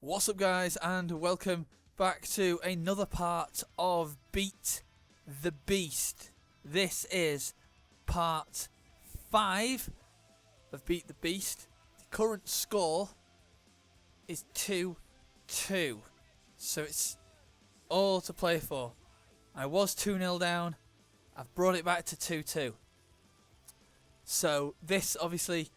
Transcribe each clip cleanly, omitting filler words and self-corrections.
What's up, guys, and welcome back to another part of Beat the Beast. This is part 5 of Beat the Beast. The current score is 2-2, so it's all to play for. I was 2-0 down, I've brought it back to 2-2. So this, obviously,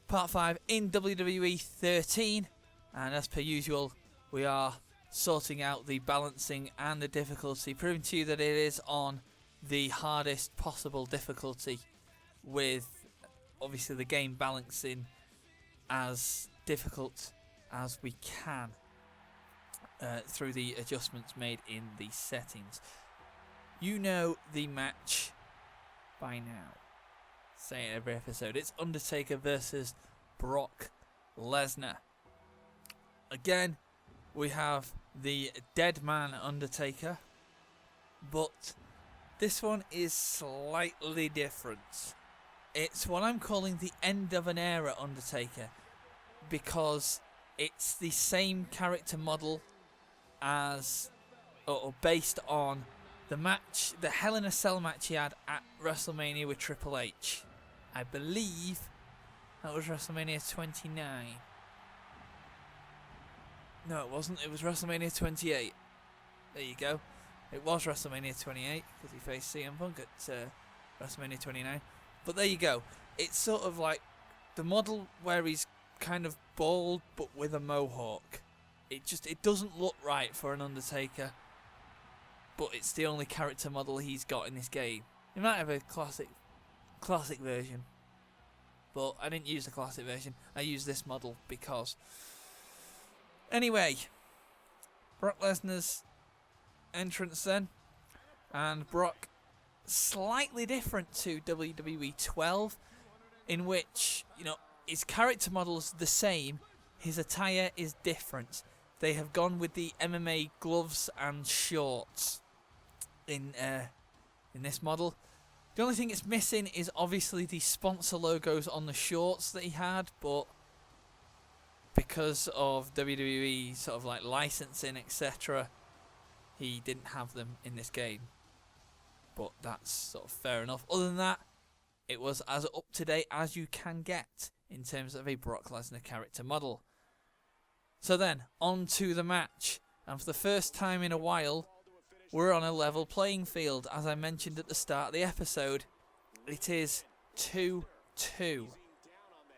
part 5 in WWE 13. And as per usual, we are sorting out the balancing and the difficulty, proving to you that it is on the hardest possible difficulty, with obviously the game balancing as difficult as we can through the adjustments made in the settings. You know the match by now. Say it every episode. It's Undertaker versus Brock Lesnar. Again, we have the dead man Undertaker, but this one is slightly different. It's what I'm calling the end of an era Undertaker, because it's the same character model as, or based on, the match, the Hell in a Cell match he had at WrestleMania with Triple H. I believe that was WrestleMania 29. No, it wasn't. It was WrestleMania 28. There you go. It was WrestleMania 28 because he faced CM Punk at WrestleMania 29. But there you go. It's sort of like the model where he's kind of bald but with a mohawk. It doesn't look right for an Undertaker. But it's the only character model he's got in this game. He might have a classic version, but I didn't use the classic version. I used this model because. Anyway, Brock Lesnar's entrance then, and Brock slightly different to WWE 12, in which, you know, his character model's the same, his attire is different. They have gone with the MMA gloves and shorts in this model. The only thing it's missing is obviously the sponsor logos on the shorts that he had, but because of WWE sort of like licensing, etc., he didn't have them in this game. But that's sort of fair enough. Other than that, it was as up to date as you can get in terms of a Brock Lesnar character model. So then, on to the match. And for the first time in a while, we're on a level playing field. As I mentioned at the start of the episode, it is 2-2.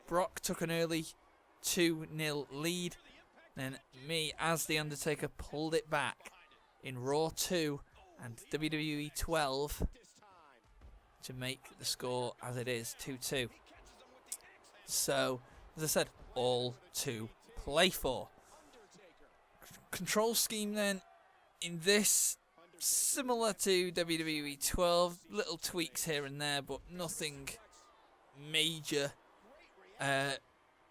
Brock took an early 2-0 lead, then me as the Undertaker pulled it back in Raw 2 and WWE 12 to make the score as it is, 2-2. So, as I said, all to play for. Control scheme then in this, similar to WWE 12, little tweaks here and there, but nothing major.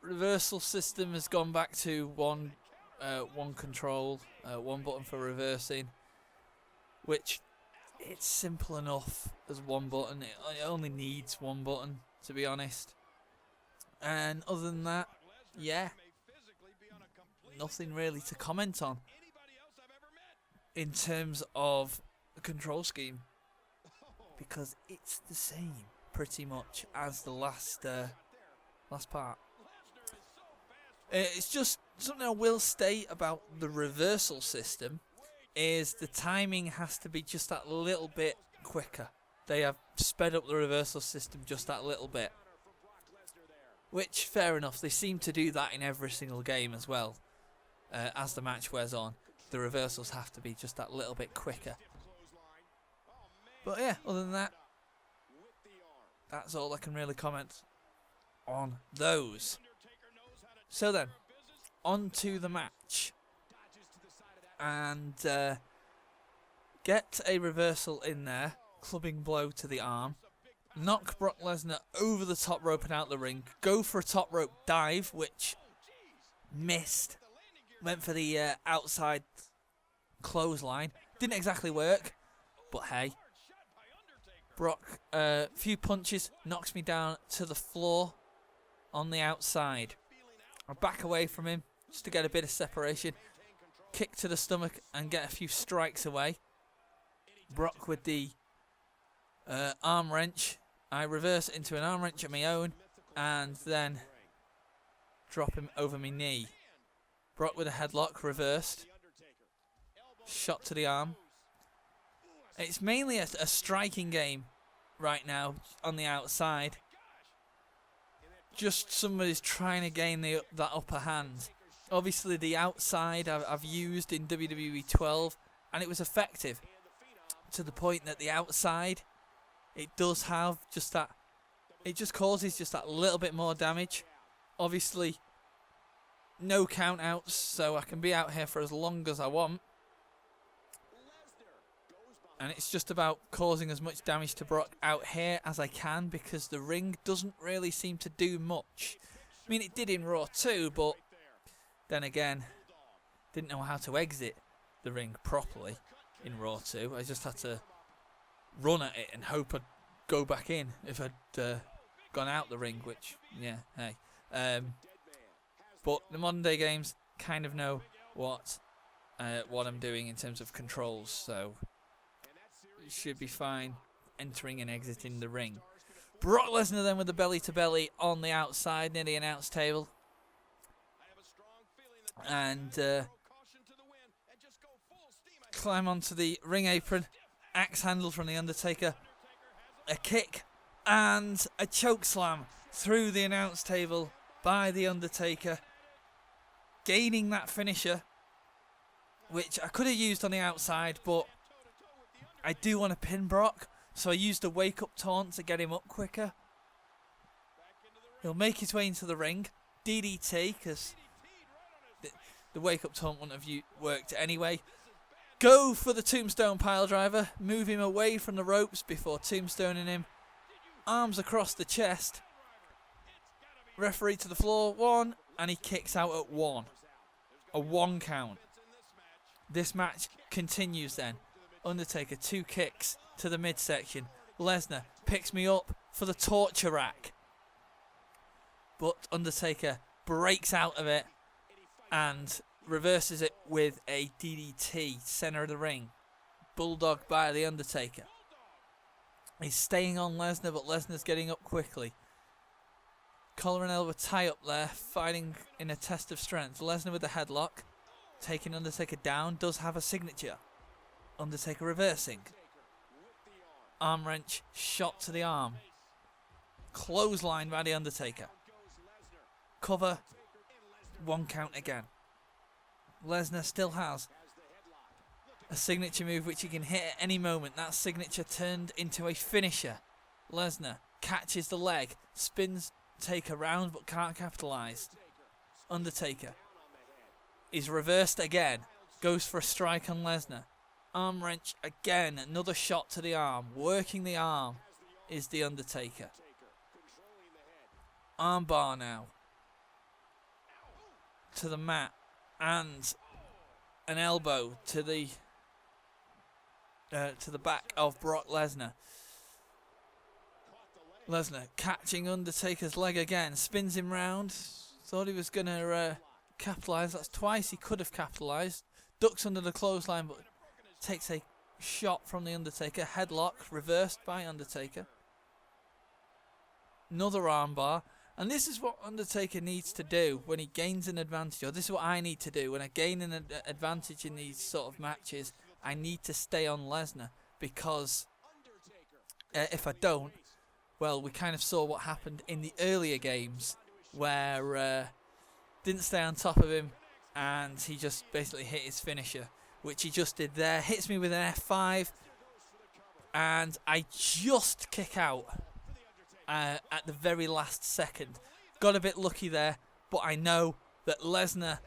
Reversal system has gone back to one control, one button for reversing, which it's simple enough as one button. It only needs one button, to be honest. And other than that, yeah, nothing really to comment on in terms of the control scheme, because it's the same pretty much as the last part. It's just something I will state about the reversal system is the timing has to be just that little bit quicker. They have sped up the reversal system just that little bit, which, fair enough, they seem to do that in every single game as well. As the match wears on, the reversals have to be just that little bit quicker. But yeah, other than that, that's all I can really comment on those. So then, on to the match, and get a reversal in there, clubbing blow to the arm, knock Brock Lesnar over the top rope and out the ring, go for a top rope dive, which missed, went for the outside clothesline, didn't exactly work, but hey. Brock, few punches, knocks me down to the floor on the outside. I back away from him, just to get a bit of separation. Kick to the stomach and get a few strikes away. Brock with the arm wrench. I reverse into an arm wrench of my own and then drop him over my knee. Brock with a headlock, reversed. Shot to the arm. It's mainly a striking game right now on the outside. Just somebody's trying to gain that upper hand. Obviously the outside I've used in WWE 12 and it was effective to the point that the outside, it does have just that, it just causes just that little bit more damage. Obviously no count outs, so I can be out here for as long as I want. And it's just about causing as much damage to Brock out here as I can, because the ring doesn't really seem to do much. I mean, it did in Raw 2, but then again, didn't know how to exit the ring properly in Raw 2. I just had to run at it and hope I'd go back in if I'd gone out the ring, which, yeah, hey. But the modern day games kind of know what I'm doing in terms of controls, so it should be fine entering and exiting the ring. Brock Lesnar then with the belly to belly on the outside near the announce table. And climb onto the ring apron. Axe handle from the Undertaker. A kick and a choke slam through the announce table by the Undertaker. Gaining that finisher, which I could have used on the outside, but I do want to pin Brock, so I used a wake-up taunt to get him up quicker. He'll make his way into the ring. DDT, because the wake-up taunt wouldn't have worked anyway. Go for the tombstone piledriver. Move him away from the ropes before tombstoning him. Arms across the chest. Referee to the floor. 1, and he kicks out at 1. A 1 count. This match continues then. Undertaker 2 kicks to the midsection. Lesnar picks me up for the torture rack. But Undertaker breaks out of it and reverses it with a DDT, centre of the ring. Bulldog by the Undertaker. He's staying on Lesnar, but Lesnar's getting up quickly. Collar and elbow tie up there, fighting in a test of strength. Lesnar with the headlock, taking Undertaker down, does have a signature. Undertaker reversing. Arm wrench, shot to the arm. Clothesline by the Undertaker. Cover, 1 count again. Lesnar still has a signature move which he can hit at any moment. That signature turned into a finisher. Lesnar catches the leg, spins Taker round but can't capitalise. Undertaker is reversed again, goes for a strike on Lesnar. Arm wrench again, another shot to the arm. Working the arm is the Undertaker. Armbar now to the mat and an elbow to the back of Brock Lesnar. Lesnar catching Undertaker's leg again, spins him round. Thought he was going to capitalise. That's twice he could have capitalised. Ducks under the clothesline, but takes a shot from the Undertaker. Headlock reversed by Undertaker. Another armbar. And this is what Undertaker needs to do when he gains an advantage. Or this is what I need to do when I gain an advantage in these sort of matches. I need to stay on Lesnar, because if I don't, well, we kind of saw what happened in the earlier games where didn't stay on top of him and he just basically hit his finisher, which he just did there. Hits me with an F5 and I just kick out at the very last second. Got a bit lucky there, but I know that Lesnar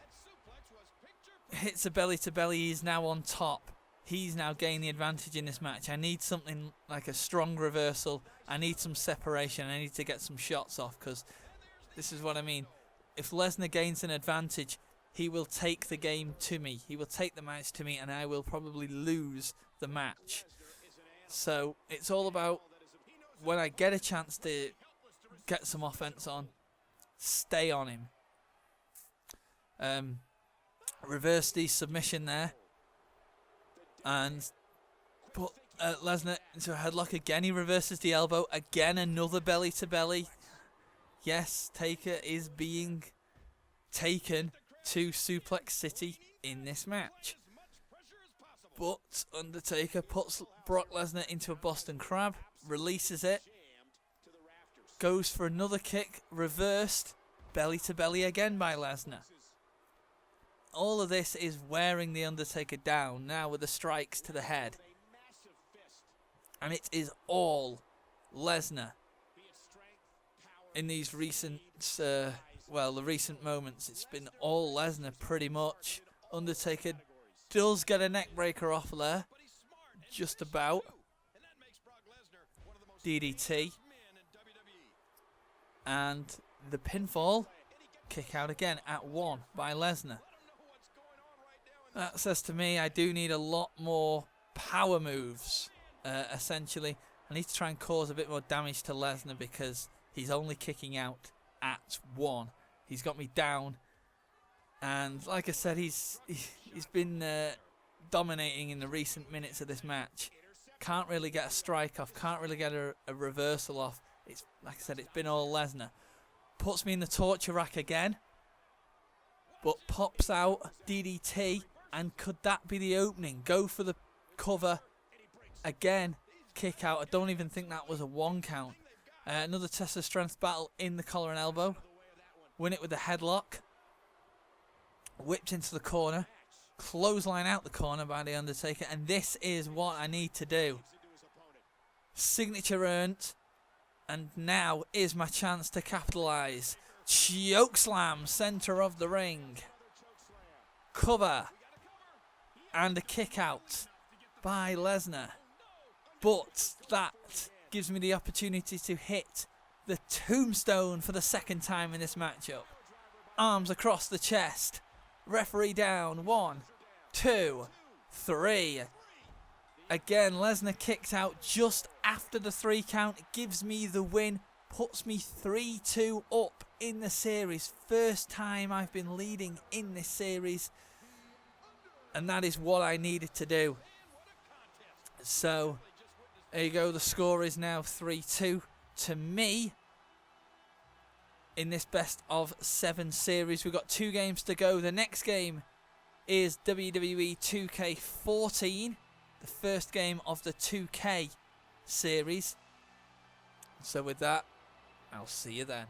hits a belly to belly. He's now on top. He's now gained the advantage in this match. I need something like a strong reversal. I need some separation. I need to get some shots off, because this is what I mean. If Lesnar gains an advantage, he will take the game to me. He will take the match to me, and I will probably lose the match. So it's all about, when I get a chance to get some offense on, stay on him. reverse the submission there, and put Lesnar into a headlock again. He reverses the elbow again, another belly to belly. Yes, Taker is being taken to Suplex City in this match, but Undertaker puts Brock Lesnar into a Boston Crab, releases it, goes for another kick, reversed, belly to belly again by Lesnar. All of this is wearing the Undertaker down now with the strikes to the head, and it is all Lesnar in these recent the recent moments. It's been all Lesnar pretty much. Undertaker does get a neck breaker off there, just about. DDT. And the pinfall, kick out again at 1 by Lesnar. That says to me I do need a lot more power moves, essentially. I need to try and cause a bit more damage to Lesnar because he's only kicking out at 1. He's got me down. And like I said, he's been dominating in the recent minutes of this match. Can't really get a strike off. Can't really get a reversal off. It's like I said, it's been all Lesnar. Puts me in the torture rack again, but pops out DDT. And could that be the opening? Go for the cover again. Kick out. I don't even think that was a 1 count. Another test of strength battle in the collar and elbow. Win it with a headlock. Whipped into the corner. Clothesline out the corner by The Undertaker. And this is what I need to do. Signature earned. And now is my chance to capitalise. Chokeslam, centre of the ring. Cover. And a kick out by Lesnar. But that gives me the opportunity to hit the tombstone for the 2nd time in this matchup. Arms across the chest. Referee down. 1, 2, 3. Again, Lesnar kicked out just after the 3 count. It gives me the win. Puts me 3-2 up in the series. First time I've been leading in this series. And that is what I needed to do. So, there you go. The score is now 3-2 to me in this best of 7 series. We've got 2 games to go. The next game is WWE 2K14, the first game of the 2K series. So with that, I'll see you then.